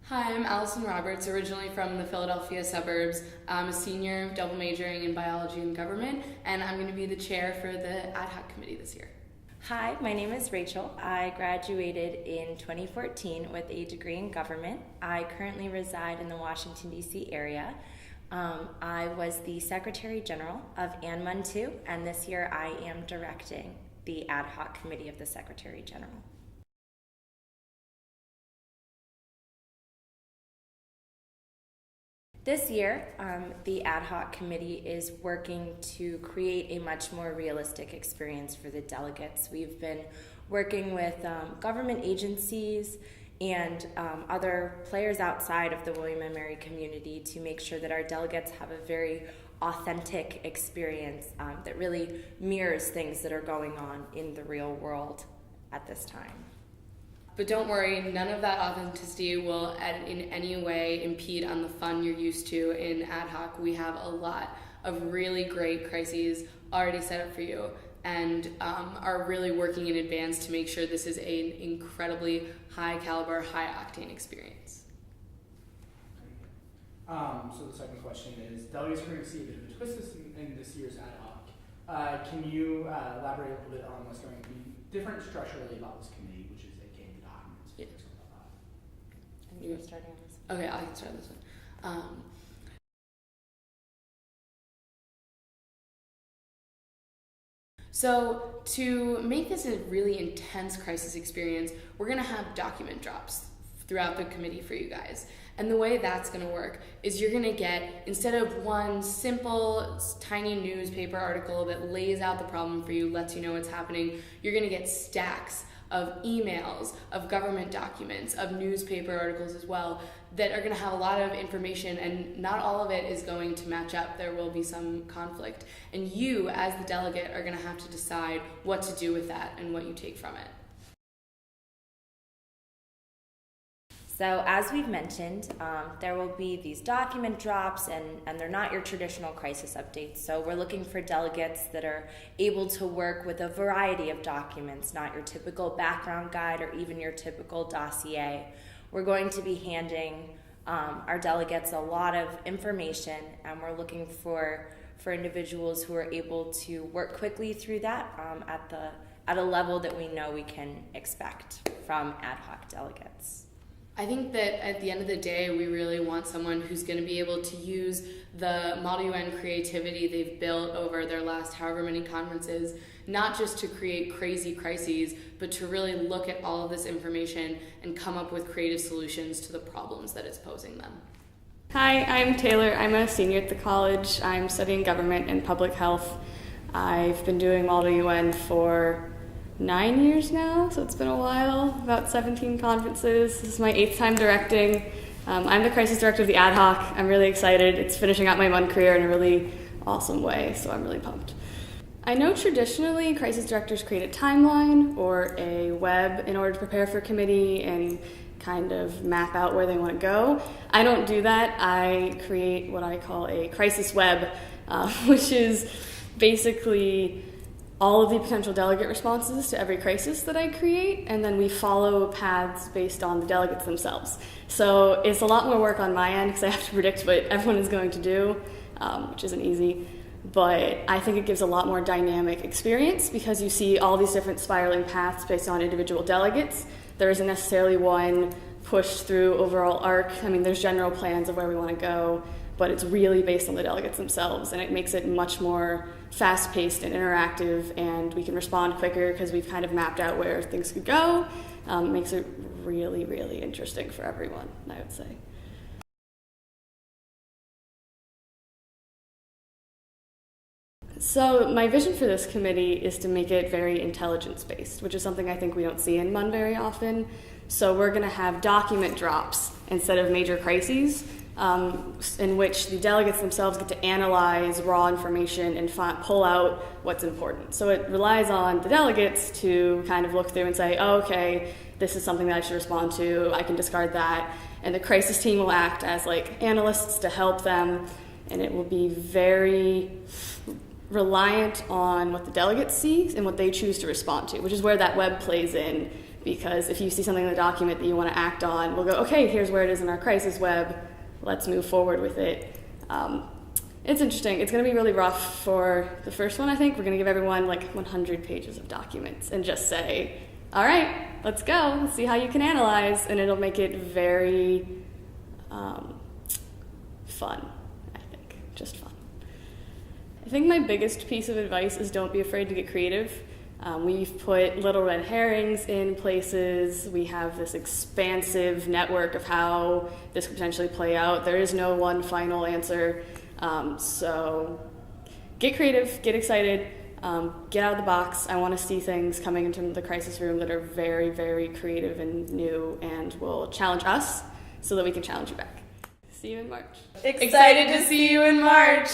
Hi, I'm Alison Roberts, originally from the Philadelphia suburbs. I'm a senior, double majoring in biology and government, and I'm going to be the chair for the Ad Hoc committee this year. Hi, my name is Rachel. I graduated in 2014 with a degree in government. I currently reside in the Washington, D.C. area. I was the Secretary General of ANMUN II, and this year I am directing the Ad Hoc Committee of the Secretary General. This year, the Ad Hoc Committee is working to create a much more realistic experience for the delegates. We've been working with government agencies and other players outside of the William and Mary community to make sure that our delegates have a very authentic experience that really mirrors things that are going on in the real world at this time. But don't worry, none of that authenticity will in any way impede on the fun you're used to in Ad Hoc. We have a lot of really great crises already set up for you and are really working in advance to make sure this is an incredibly high caliber, high octane experience. So the second question is, delegates are going to see a bit of a twist in this year's Ad Hoc. Can you elaborate a little bit on what's going to be different structurally about this committee, which is documents. Yeah. And you're starting on this one. Okay, I can start this one. So to make this a really intense crisis experience, we're going to have document drops throughout the committee for you guys. And the way that's going to work is you're going to get, instead of one simple, tiny newspaper article that lays out the problem for you, lets you know what's happening, you're going to get stacks of emails, of government documents, of newspaper articles as well, that are going to have a lot of information, and not all of it is going to match up. There will be some conflict. And you, as the delegate, are going to have to decide what to do with that and what you take from it. So as we've mentioned, there will be these document drops, and they're not your traditional crisis updates. So we're looking for delegates that are able to work with a variety of documents, not your typical background guide or even your typical dossier. We're going to be handing our delegates a lot of information, and we're looking for individuals who are able to work quickly through that at a level that we know we can expect from Ad Hoc delegates. I think that at the end of the day, we really want someone who's going to be able to use the Model UN creativity they've built over their last however many conferences, not just to create crazy crises, but to really look at all of this information and come up with creative solutions to the problems that it's posing them. Hi, I'm Taylor. I'm a senior at the college. I'm studying government and public health. I've been doing Model UN for 9 years now, so it's been a while, about 17 conferences. This is my 8th time directing. I'm the crisis director of the Ad Hoc. I'm really excited. It's finishing out my MUN career in a really awesome way, so I'm really pumped. I know traditionally crisis directors create a timeline or a web in order to prepare for committee and kind of map out where they want to go. I don't do that. I create what I call a crisis web, which is basically all of the potential delegate responses to every crisis that I create, and then we follow paths based on the delegates themselves. So it's a lot more work on my end because I have to predict what everyone is going to do, which isn't easy. But I think it gives a lot more dynamic experience because you see all these different spiraling paths based on individual delegates. There isn't necessarily one push through overall arc. I mean, there's general plans of where we want to go, but it's really based on the delegates themselves, and it makes it much more fast-paced and interactive, and we can respond quicker because we've kind of mapped out where things could go. Makes it really, really interesting for everyone, I would say. So my vision for this committee is to make it very intelligence-based, which is something I think we don't see in MUN very often. So we're going to have document drops instead of major crises, in which the delegates themselves get to analyze raw information and pull out what's important. So it relies on the delegates to kind of look through and say, oh, okay, this is something that I should respond to, I can discard that. And the crisis team will act as like analysts to help them, and it will be very reliant on what the delegates see and what they choose to respond to, which is where that web plays in because if you see something in the document that you want to act on, we'll go, okay, here's where it is in our crisis web, let's move forward with it. It's interesting. It's going to be really rough for the first one, I think. We're going to give everyone like 100 pages of documents and just say, all right, let's go. Let's see how you can analyze. And it'll make it very fun, I think. Just fun. I think my biggest piece of advice is don't be afraid to get creative. We've put little red herrings in places. We have this expansive network of how this could potentially play out. There is no one final answer. So get creative, get excited, get out of the box. I want to see things coming into the crisis room that are very, very creative and new and will challenge us so that we can challenge you back. See you in March. Excited to see you in March.